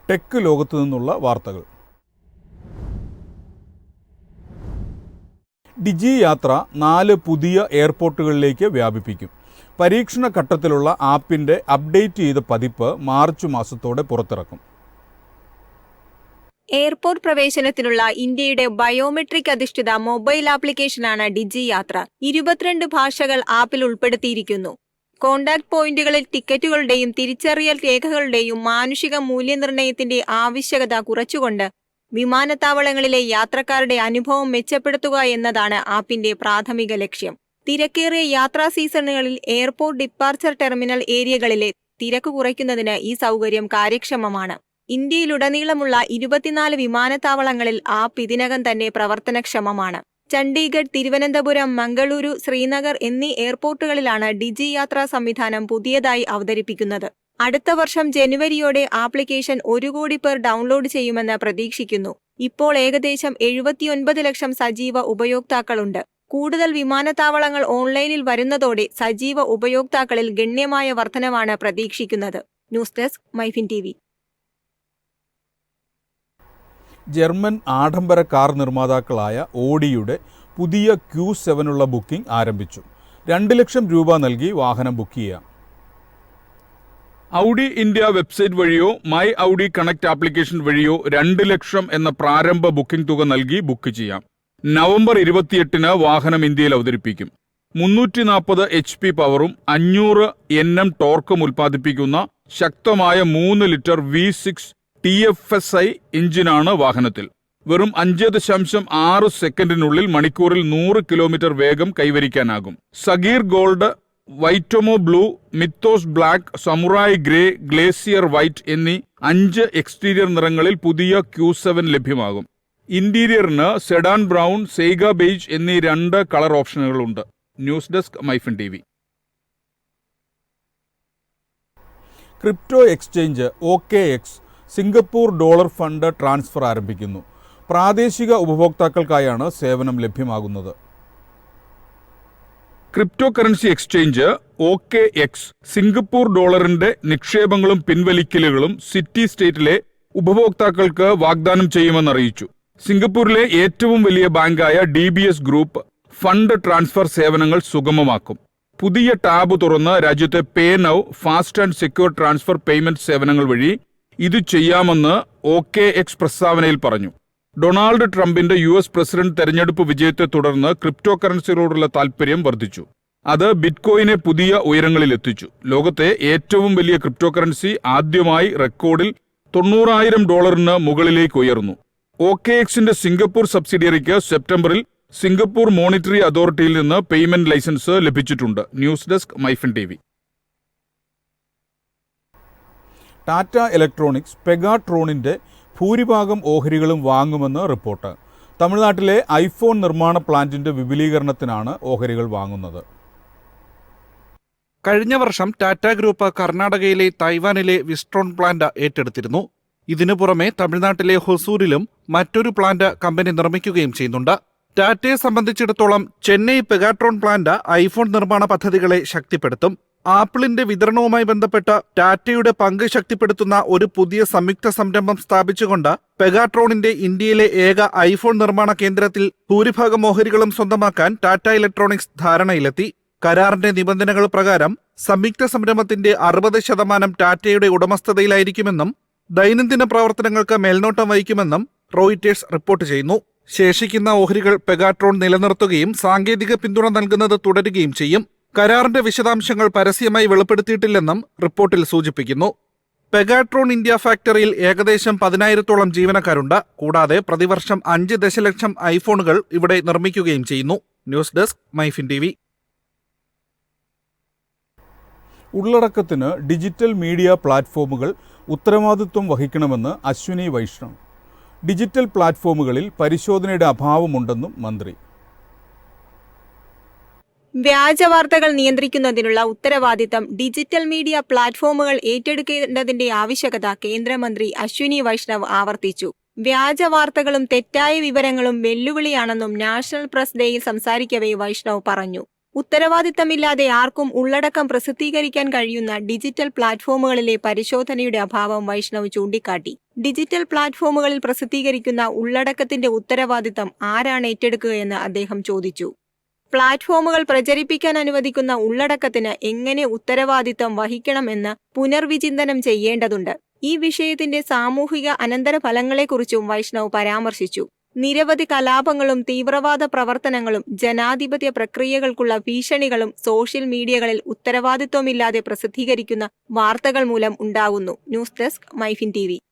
Tech ലോകത്തു നിന്നുള്ള വാർത്തകൾ. ഡിജി യാത്ര 4 പുതിയ എയർപോർട്ടുകളിലേക്ക് വ്യാപിപ്പിക്കും. പരീക്ഷണ ഘട്ടത്തിലുള്ള ആപ്പിൻ്റെ അപ്ഡേറ്റ് ചെയ്ത പതിപ്പ് മാർച്ച് മാസത്തോടെ പുറത്തിറക്കും. എയർപോർട്ട് പ്രവേശനത്തിനുള്ള ഇന്ത്യയുടെ ബയോമെട്രിക് അധിഷ്ഠിത മൊബൈൽ ആപ്ലിക്കേഷനാണ് ഡിജി യാത്ര. 22 ഭാഷകൾ ആപ്പിൽ ഉൾപ്പെടുത്തിയിരിക്കുന്നു. കോണ്ടാക്ട് പോയിന്റുകളിൽ ടിക്കറ്റുകളുടെയും തിരിച്ചറിയൽ രേഖകളുടെയും മാനുഷിക മൂല്യനിർണ്ണയത്തിന്റെ ആവശ്യകത കുറച്ചുകൊണ്ട് വിമാനത്താവളങ്ങളിലെ യാത്രക്കാരുടെ അനുഭവം മെച്ചപ്പെടുത്തുക എന്നതാണ് ആപ്പിന്റെ പ്രാഥമിക ലക്ഷ്യം. തിരക്കേറിയ യാത്രാ സീസണുകളിൽ എയർപോർട്ട് ഡിപ്പാർച്ചർ ടെർമിനൽ ഏരിയകളിലെ തിരക്ക് കുറയ്ക്കുന്നതിന് ഈ സൗകര്യം കാര്യക്ഷമമാണ്. ഇന്ത്യയിലുടനീളമുള്ള 24 വിമാനത്താവളങ്ങളിൽ ആപ്പ് ഇതിനകം തന്നെ പ്രവർത്തനക്ഷമമാണ്. ചണ്ഡീഗഡ്, തിരുവനന്തപുരം, മംഗളൂരു, ശ്രീനഗർ എന്നീ എയർപോർട്ടുകളിലാണ് ഡിജി യാത്രാ സംവിധാനം പുതിയതായി അവതരിപ്പിക്കുന്നത്. അടുത്ത വർഷം ജനുവരിയോടെ ആപ്ലിക്കേഷൻ 1 കോടി പേർ ഡൗൺലോഡ് ചെയ്യുമെന്ന് പ്രതീക്ഷിക്കുന്നു. ഇപ്പോൾ ഏകദേശം 79 ലക്ഷം സജീവ ഉപയോക്താക്കളുണ്ട്. കൂടുതൽ വിമാനത്താവളങ്ങൾ ഓൺലൈനിൽ വരുന്നതോടെ സജീവ ഉപയോക്താക്കളിൽ ഗണ്യമായ വർധനവാണ് പ്രതീക്ഷിക്കുന്നത്. News desk MyFin TV. German ആഡംബര കാർ നിർമ്മാതാക്കളായ ഓഡിയുടെ പുതിയ Q7 ബുക്കിംഗ് ആരംഭിച്ചു. 2 ലക്ഷം രൂപ നൽകി വാഹനം ബുക്ക് ചെയ്യാം. ഔഡി ഇന്ത്യ വെബ്സൈറ്റ് വഴിയോ മൈ ഔഡി കണക്ട് ആപ്ലിക്കേഷൻ വഴിയോ 2 ലക്ഷം എന്ന പ്രാരംഭ ബുക്കിംഗ് തുക നൽകി ബുക്ക് ചെയ്യാം. നവംബർ 28 വാഹനം ഇന്ത്യയിൽ അവതരിപ്പിക്കും. 340 HP പവറും 500 Nm ടോർക്കും ഉൽപ്പാദിപ്പിക്കുന്ന ശക്തമായ 3 ലിറ്റർ V6 TFSI എഞ്ചിനാണ് വാഹനത്തിൽ. വെറും 5.6 സെക്കൻഡിനുള്ളിൽ മണിക്കൂറിൽ 100 കിലോമീറ്റർ വേഗം കൈവരിക്കാനാകും. Sakhir gold, Vaitmo blue, Mythos black, Samurai grey, Glacier white എന്നീ 5 എക്സ്റ്റീരിയർ നിറങ്ങളിൽ പുതിയ Q7 ലഭ്യമാകും. ഇന്റീരിയറിന് സെഡാൻ ബ്രൗൺ, സെയ്ഗ ബെയ്ജ് എന്നീ 2 കളർ ഓപ്ഷനുകളുണ്ട്. News desk MyFin TV. Crypto exchange OKX Singapore dollar fund transfer ആരംഭിക്കുന്നു. പ്രാദേശിക ഉപഭോക്താക്കൾക്കായാണ് സേവനം ലഭ്യമാകുന്നത്. Crypto currency exchange OKX Singapore ഡോളറിന്റെ നിക്ഷേപങ്ങളും പിൻവലിക്കലുകളും സിറ്റി സ്റ്റേറ്റിലെ ഉപഭോക്താക്കൾക്ക് വാഗ്ദാനം ചെയ്യുമെന്നറിയിച്ചു. സിംഗപ്പൂരിലെ ഏറ്റവും വലിയ ബാങ്കായ DBS ഗ്രൂപ്പ് ഫണ്ട് ട്രാൻസ്ഫർ സേവനങ്ങൾ സുഗമമാക്കും. പുതിയ ടാബ് തുറന്ന് രാജ്യത്തെ പേ now, fast and secure transfer payment സേവനങ്ങൾ വഴി ഇത് ചെയ്യാമെന്ന് OKX പ്രസ്താവനയിൽ പറഞ്ഞു. ഡൊണാൾഡ് ട്രംപിന്റെ US പ്രസിഡന്റ് തെരഞ്ഞെടുപ്പ് വിജയത്തെ തുടർന്ന് ക്രിപ്റ്റോ കറൻസികളോടുള്ള താൽപര്യം വർദ്ധിച്ചു. അത് ബിറ്റ്കോയിനെ പുതിയ ഉയരങ്ങളിലെത്തിച്ചു. ലോകത്തെ ഏറ്റവും വലിയ ക്രിപ്റ്റോ കറൻസി ആദ്യമായി റെക്കോർഡിൽ $90,000 മുകളിലേക്ക് ഉയർന്നു. OKXന്റെ സിംഗപ്പൂർ സബ്സിഡിയറിക്ക് സെപ്റ്റംബറിൽ സിംഗപ്പൂർ മോണിറ്ററി അതോറിറ്റിയിൽ നിന്ന് പേയ്മെന്റ് ലൈസൻസ് ലഭിച്ചിട്ടുണ്ട്. News desk MyFin TV. Tata electronics പെഗാട്രോണിന്റെ ഭൂരിഭാഗം ഓഹരികളും വാങ്ങുമെന്ന് റിപ്പോർട്ട്. തമിഴ്നാട്ടിലെ ഐഫോൺ നിർമ്മാണ പ്ലാന്റിന്റെ വിപുലീകരണത്തിനാണ് ഓഹരികൾ വാങ്ങുന്നത്. കഴിഞ്ഞ വർഷം ടാറ്റ ഗ്രൂപ്പ് കർണാടകയിലെ തൈവാനിലെ വിസ്ട്രോൺ പ്ലാന്റ് ഏറ്റെടുത്തിരുന്നു. ഇതിനു പുറമെ തമിഴ്നാട്ടിലെ ഹൊസൂരിലും മറ്റൊരു പ്ലാന്റ് കമ്പനി നിർമ്മിക്കുകയും ചെയ്യുന്നുണ്ട്. ടാറ്റയെ സംബന്ധിച്ചിടത്തോളം ചെന്നൈ പെഗാട്രോൺ പ്ലാന്റ് ഐഫോൺ നിർമ്മാണ പദ്ധതികളെ ശക്തിപ്പെടുത്തും. ആപ്പിളിന്റെ വിതരണവുമായി ബന്ധപ്പെട്ട ടാറ്റയുടെ പങ്ക് ശക്തിപ്പെടുത്തുന്ന ഒരു പുതിയ സംയുക്ത സംരംഭം സ്ഥാപിച്ചുകൊണ്ട് പെഗാട്രോണിന്റെ ഇന്ത്യയിലെ ഏക ഐഫോൺ നിർമ്മാണ കേന്ദ്രത്തിൽ ഭൂരിഭാഗം ഓഹരികളും സ്വന്തമാക്കാൻ ടാറ്റ ഇലക്ട്രോണിക്സ് ധാരണയിലെത്തി. കരാറിന്റെ നിബന്ധനകൾ പ്രകാരം സംയുക്ത സംരംഭത്തിന്റെ 60% ടാറ്റയുടെ ഉടമസ്ഥതയിലായിരിക്കുമെന്നും ദൈനംദിന പ്രവർത്തനങ്ങൾക്ക് മേൽനോട്ടം വഹിക്കുമെന്നും റോയിറ്റേഴ്സ് റിപ്പോർട്ട് ചെയ്യുന്നു. ശേഷിക്കുന്ന ഓഹരികൾ പെഗാട്രോൺ നിലനിർത്തുകയും സാങ്കേതിക പിന്തുണ നൽകുന്നത് തുടരുകയും ചെയ്യും. കരാറിന്റെ വിശദാംശങ്ങൾ പരസ്യമായി വെളിപ്പെടുത്തിയിട്ടില്ലെന്നും റിപ്പോർട്ടിൽ സൂചിപ്പിക്കുന്നു. പെഗാട്രോൺ ഇന്ത്യ ഫാക്ടറിയിൽ ഏകദേശം 10,000-ഓളം ജീവനക്കാരുണ്ട്. കൂടാതെ പ്രതിവർഷം 5 ദശലക്ഷം ഐഫോണുകൾ ഇവിടെ നിർമ്മിക്കുകയും ചെയ്യുന്നു. News desk MyFin TV. ഉള്ളടക്കത്തിന് ഡിജിറ്റൽ മീഡിയ പ്ലാറ്റ്ഫോമുകൾ ഉത്തരവാദിത്വം വഹിക്കണമെന്ന് അശ്വിനി വൈഷ്ണവ്. ഡിജിറ്റൽ പ്ലാറ്റ്ഫോമുകളിൽ പരിശോധനയുടെ അഭാവമുണ്ടെന്നും മന്ത്രി. വ്യാജവാർത്തകൾ നിയന്ത്രിക്കുന്നതിനുള്ള ഉത്തരവാദിത്തം ഡിജിറ്റൽ മീഡിയ പ്ലാറ്റ്ഫോമുകൾ ഏറ്റെടുക്കേണ്ടതിന്റെ ആവശ്യകത കേന്ദ്രമന്ത്രി അശ്വിനി വൈഷ്ണവ് ആവർത്തിച്ചു. വ്യാജവാർത്തകളും തെറ്റായ വിവരങ്ങളും വെല്ലുവിളിയാണെന്നും നാഷണൽ പ്രസ് ഡേയിൽ സംസാരിക്കവേ വൈഷ്ണവ് പറഞ്ഞു. ഉത്തരവാദിത്തമില്ലാതെ ആർക്കും ഉള്ളടക്കം പ്രസിദ്ധീകരിക്കാൻ കഴിയുന്ന ഡിജിറ്റൽ പ്ലാറ്റ്ഫോമുകളിലെ പരിശോധനയുടെ അഭാവം വൈഷ്ണവ് ചൂണ്ടിക്കാട്ടി. ഡിജിറ്റൽ പ്ലാറ്റ്ഫോമുകളിൽ പ്രസിദ്ധീകരിക്കുന്ന ഉള്ളടക്കത്തിന്റെ ഉത്തരവാദിത്തം ആരാണ് ഏറ്റെടുക്കുകയെന്ന് അദ്ദേഹം ചോദിച്ചു. പ്ലാറ്റ്ഫോമുകൾ പ്രചരിപ്പിക്കാൻ അനുവദിക്കുന്ന ഉള്ളടക്കത്തിന് എങ്ങനെ ഉത്തരവാദിത്തം വഹിക്കണമെന്ന് പുനർവിചിന്തനം ചെയ്യേണ്ടതുണ്ട്. ഈ വിഷയത്തിന്റെ സാമൂഹിക അനന്തരഫലങ്ങളെക്കുറിച്ചും വൈഷ്ണവ് പരാമർശിച്ചു. നിരവധി കലാപങ്ങളും തീവ്രവാദ പ്രവർത്തനങ്ങളും ജനാധിപത്യ പ്രക്രിയകൾക്കുള്ള ഭീഷണികളും സോഷ്യൽ മീഡിയകളിൽ ഉത്തരവാദിത്വമില്ലാതെ പ്രസിദ്ധീകരിക്കുന്ന വാർത്തകൾ മൂലം ഉണ്ടാകുന്നു. News desk, MyFin TV.